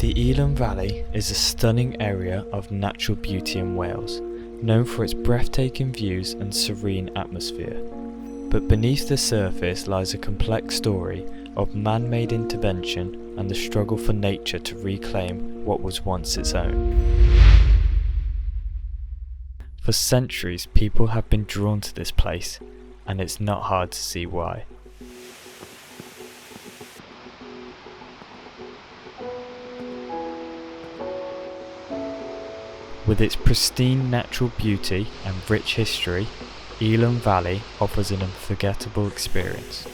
The Elan Valley is a stunning area of natural beauty in Wales, known for its breathtaking views and serene atmosphere. But beneath the surface lies a complex story of man-made intervention and the struggle for nature to reclaim what was once its own. For centuries, people have been drawn to this place, and it's not hard to see why. With its pristine natural beauty and rich history, Elan Valley offers an unforgettable experience.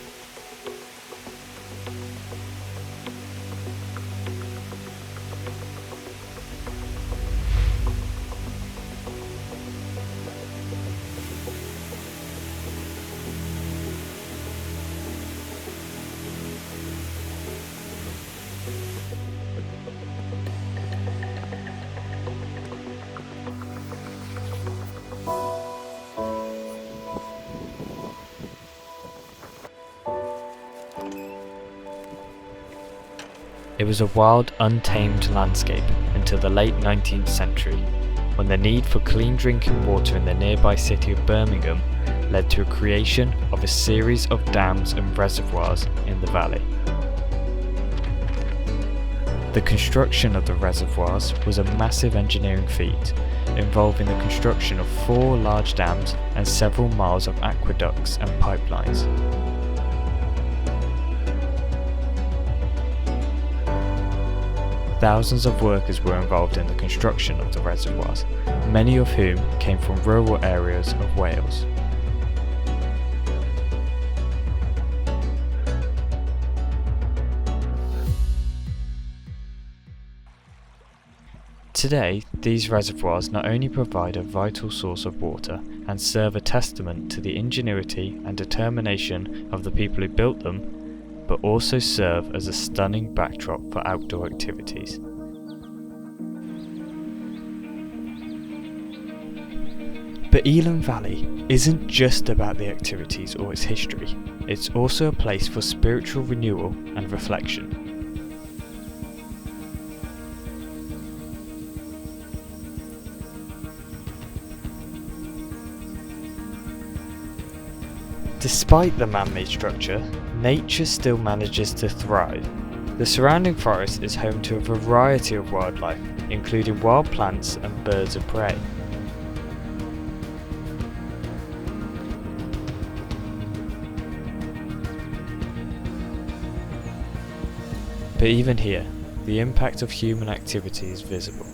It was a wild, untamed landscape until the late 19th century, when the need for clean drinking water in the nearby city of Birmingham led to a creation of a series of dams and reservoirs in the valley. The construction of the reservoirs was a massive engineering feat, involving the construction of 4 large dams and several miles of aqueducts and pipelines. Thousands of workers were involved in the construction of the reservoirs, many of whom came from rural areas of Wales. Today, these reservoirs not only provide a vital source of water and serve a testament to the ingenuity and determination of the people who built them, but also serve as a stunning backdrop for outdoor activities. But Elan Valley isn't just about the activities or its history, it's also a place for spiritual renewal and reflection. Despite the man-made structure, nature still manages to thrive. The surrounding forest is home to a variety of wildlife, including wild plants and birds of prey. But even here, the impact of human activity is visible.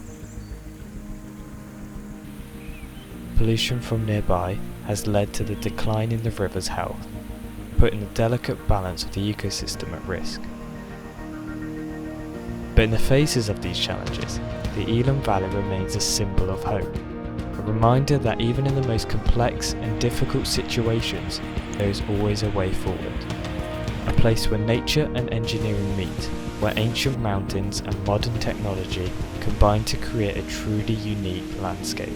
Pollution from nearby has led to the decline in the river's health, putting the delicate balance of the ecosystem at risk. But in the faces of these challenges, the Elan Valley remains a symbol of hope, a reminder that even in the most complex and difficult situations, there is always a way forward. A place where nature and engineering meet, where ancient mountains and modern technology combine to create a truly unique landscape.